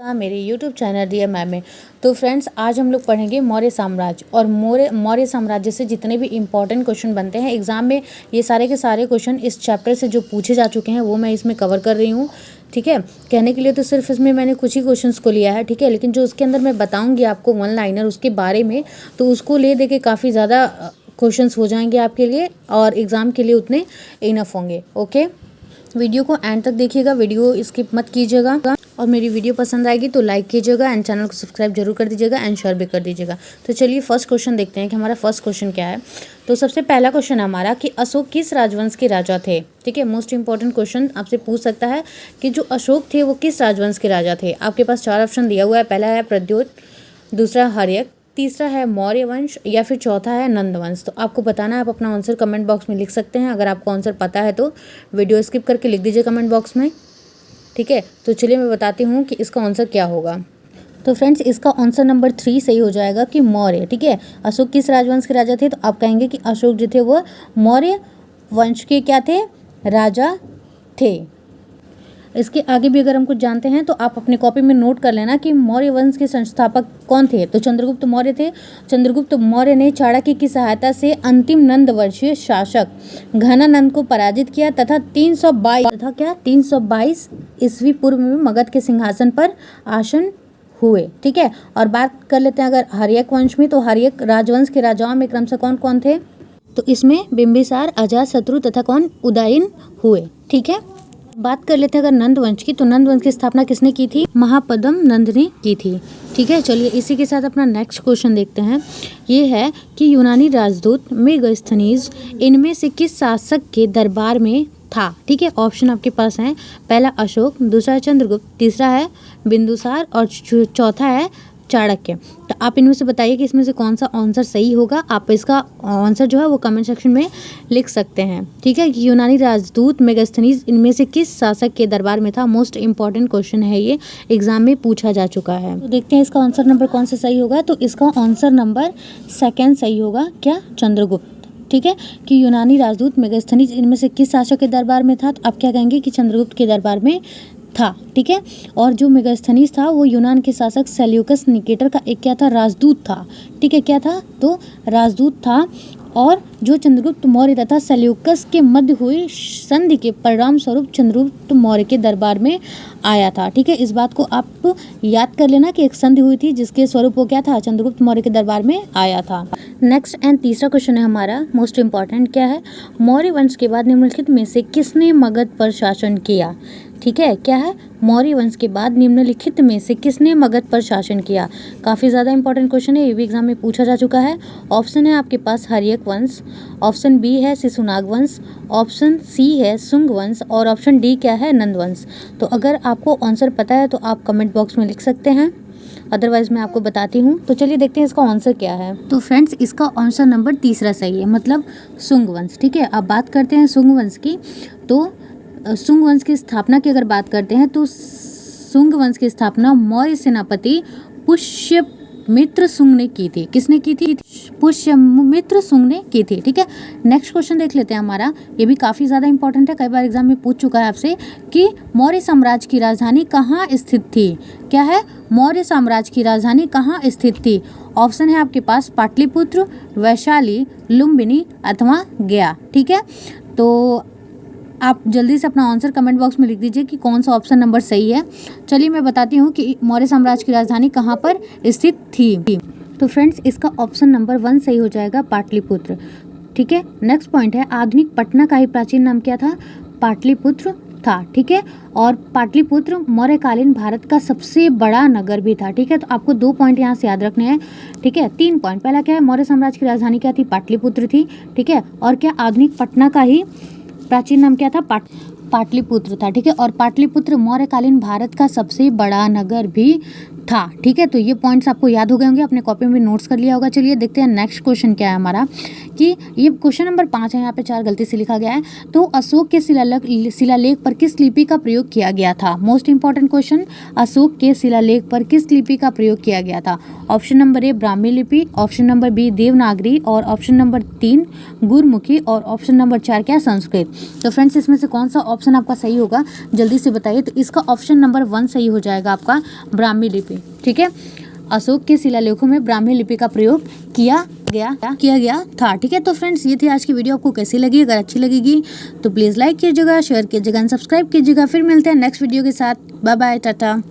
मेरे YouTube channel रिया ma'am में। तो फ्रेंड्स, आज हम लोग पढ़ेंगे मौर्य साम्राज्य। और मौर्य साम्राज्य से जितने भी इम्पॉर्टेंट क्वेश्चन बनते हैं एग्जाम में, ये सारे के सारे क्वेश्चन इस चैप्टर से जो पूछे जा चुके हैं वो मैं इसमें कवर कर रही हूँ। ठीक है, कहने के लिए तो सिर्फ इसमें मैंने कुछ ही क्वेश्चंस को लिया है। ठीक है, लेकिन जो उसके अंदर मैं बताऊँगी आपको वन लाइनर उसके बारे में, तो उसको ले दे के काफ़ी ज़्यादा क्वेश्चंस हो जाएंगे आपके लिए और एग्ज़ाम के लिए उतने इनफ होंगे। ओके, वीडियो को एंड तक देखिएगा, वीडियो स्किप मत कीजिएगा। और मेरी वीडियो पसंद आएगी तो लाइक कीजिएगा एंड चैनल को सब्सक्राइब जरूर कर दीजिएगा एंड शेयर भी कर दीजिएगा। तो चलिए फर्स्ट क्वेश्चन देखते हैं कि हमारा फर्स्ट क्वेश्चन क्या है। तो सबसे पहला क्वेश्चन है हमारा कि अशोक किस राजवंश के राजा थे। ठीक है, मोस्ट इंपॉर्टेंट क्वेश्चन आपसे पूछ सकता है कि जो अशोक थे वो किस राजवंश के राजा थे। आपके पास 4 ऑप्शन दिया हुआ है। पहला है प्रद्योत, दूसरा हर्यक, तीसरा है मौर्य वंश या फिर चौथा है नंद वंश। तो आपको बताना है, आप अपना आंसर कमेंट बॉक्स में लिख सकते हैं। अगर आपको आंसर पता है तो वीडियो स्किप करके लिख दीजिए कमेंट बॉक्स में। ठीक है, तो चलिए मैं बताती हूँ कि इसका आंसर क्या होगा। तो फ्रेंड्स, इसका आंसर नंबर 3 सही हो जाएगा कि मौर्य। ठीक है, अशोक किस राजवंश के राजा थे, तो आप कहेंगे कि अशोक जो थे वो मौर्य वंश के क्या थे, राजा थे। इसके आगे भी अगर हम कुछ जानते हैं तो आप अपने कॉपी में नोट कर लेना कि मौर्य वंश के संस्थापक कौन थे। तो चंद्रगुप्त मौर्य थे। चंद्रगुप्त मौर्य ने चाणक्य की सहायता से अंतिम नंद वंशीय शासक घनानंद को पराजित किया तथा 322 ईस्वी पूर्व में मगध के सिंहासन पर आसन हुए। ठीक है, और बात कर लेते हैं अगर हर्यक वंश में, तो हर्यक राजवंश के राजाओं में क्रमशः कौन कौन थे, तो इसमें बिंबिसार, अजातशत्रु तथा कौन, उदयन हुए। ठीक है, बात कर लेते हैं अगर नंद वंश की, तो नंद वंश की स्थापना किसने की थी, महापद्म नंद ने की थी। ठीक है, चलिए इसी के साथ अपना नेक्स्ट क्वेश्चन देखते हैं। ये है कि यूनानी राजदूत मेगास्थनीज इनमें से किस शासक के दरबार में था। ठीक है, ऑप्शन आपके पास हैं। पहला अशोक, दूसरा चंद्रगुप्त, तीसरा है बिंदुसार और चौथा है चाणक्य। तो आप इनमें से बताइए कि इसमें से कौन सा आंसर सही होगा। आप इसका आंसर जो है वो कमेंट सेक्शन में लिख सकते हैं। ठीक है, कि यूनानी राजदूत मेगास्थनीज इनमें से किस शासक के दरबार में था। मोस्ट इंपॉर्टेंट क्वेश्चन है, ये एग्जाम में पूछा जा चुका है। तो देखते हैं इसका आंसर नंबर कौन सा सही होगा। तो इसका आंसर नंबर 2 सही होगा, क्या, चंद्रगुप्त। ठीक है, कि यूनानी राजदूत मेगास्थनीज इनमें से किस शासक के दरबार में था, तो आप क्या कहेंगे कि चंद्रगुप्त के दरबार में था। ठीक है, और जो मेगास्थनीज था वो यूनान के शासक सेल्यूकस निकेटर का एक क्या था, राजदूत था। ठीक है, क्या था, तो राजदूत था। और जो चंद्रगुप्त मौर्य तथा सेल्यूकस के मध्य हुई संधि के परिणाम स्वरूप चंद्रगुप्त मौर्य के दरबार में आया था। ठीक है, इस बात को आप याद कर लेना कि एक संधि हुई थी जिसके स्वरूप वो क्या था, चंद्रगुप्त मौर्य के दरबार में आया था। नेक्स्ट एंड तीसरा क्वेश्चन है हमारा, मोस्ट इंपॉर्टेंट, क्या है, मौर्य वंश के बाद निम्नलिखित में से किसने मगध पर शासन किया। ठीक है, क्या है, मौर्य वंश के बाद निम्नलिखित में से किसने मगध पर शासन किया। काफ़ी ज़्यादा इंपॉर्टेंट क्वेश्चन है, ये भी एग्जाम में पूछा जा चुका है। ऑप्शन है आपके पास हर्यक वंश, ऑप्शन बी है शिशुनाग वंश, ऑप्शन सी है शुंग वंश और ऑप्शन डी क्या है, नंद वंश। तो अगर आपको आंसर पता है तो आप कमेंट बॉक्स में लिख सकते हैं, अदरवाइज मैं आपको बताती हूँ। तो चलिए देखते हैं इसका आंसर क्या है। तो फ्रेंड्स, इसका आंसर नंबर 3 सही है, मतलब शुंग वंश। ठीक है, अब बात करते हैं शुंग वंश की। तो शुंग वंश की स्थापना की अगर बात करते हैं तो शुंग वंश की स्थापना मौर्य सेनापति पुष्यमित्र शुंग ने की थी। किसने की थी, पुष्यमित्र शुंग ने की थी। ठीक है, नेक्स्ट क्वेश्चन देख लेते हैं हमारा, ये भी काफ़ी ज़्यादा इंपॉर्टेंट है, कई बार एग्जाम में पूछ चुका है आपसे कि मौर्य साम्राज्य की राजधानी कहाँ स्थित थी। क्या है, मौर्य साम्राज्य की राजधानी कहाँ स्थित थी। ऑप्शन है आपके पास पाटलिपुत्र, वैशाली, लुम्बिनी अथवा गया। ठीक है, तो आप जल्दी से अपना आंसर कमेंट बॉक्स में लिख दीजिए कि कौन सा ऑप्शन नंबर सही है। चलिए मैं बताती हूँ कि मौर्य साम्राज्य की राजधानी कहाँ पर स्थित थी। तो फ्रेंड्स, इसका ऑप्शन नंबर 1 सही हो जाएगा, पाटलिपुत्र। ठीक है, नेक्स्ट पॉइंट है, आधुनिक पटना का ही प्राचीन नाम क्या था, पाटलिपुत्र था। ठीक है, और पाटलिपुत्र मौर्यकालीन भारत का सबसे बड़ा नगर भी था। ठीक है, तो आपको 2 पॉइंट यहाँ से याद रखने हैं। ठीक है, 3 पॉइंट, पहला क्या है, मौर्य साम्राज्य की राजधानी क्या थी, पाटलिपुत्र थी। ठीक है, और क्या, आधुनिक पटना का ही प्राचीन नाम क्या था, पाटलिपुत्र था। ठीक है, और पाटलिपुत्र मौर्यकालीन भारत का सबसे बड़ा नगर भी था। ठीक है, तो ये पॉइंट्स आपको याद हो गए होंगे, अपने कॉपी में नोट्स कर लिया होगा। चलिए देखते हैं नेक्स्ट क्वेश्चन क्या है हमारा, कि ये क्वेश्चन नंबर 5 है, यहाँ पे 4 गलती से लिखा गया है। तो अशोक के शिलालेख पर किस लिपि का प्रयोग किया गया था? मोस्ट इंपॉर्टेंट क्वेश्चन, अशोक के शिलालेख पर किस लिपि का प्रयोग किया गया था? ऑप्शन नंबर ए ब्राह्मी लिपि, ऑप्शन नंबर बी देवनागरी, और ऑप्शन नंबर 3 गुरमुखी, और ऑप्शन नंबर 4 क्या, संस्कृत। तो फ्रेंड्स इसमें से कौन सा ऑप्शन आपका सही होगा, जल्दी से बताइए। तो इसका ऑप्शन नंबर 1 सही हो जाएगा आपका, ब्राह्मी लिपि। ठीक है, अशोक के शिलालेखों में ब्राह्मी लिपि का प्रयोग किया गया था। ठीक है, तो फ्रेंड्स ये थी आज की वीडियो। आपको कैसी लगी? अगर अच्छी लगेगी तो प्लीज़ लाइक कीजिएगा, शेयर कीजिएगा, सब्सक्राइब कीजिएगा। फिर मिलते हैं नेक्स्ट वीडियो के साथ। Bye bye, Tata.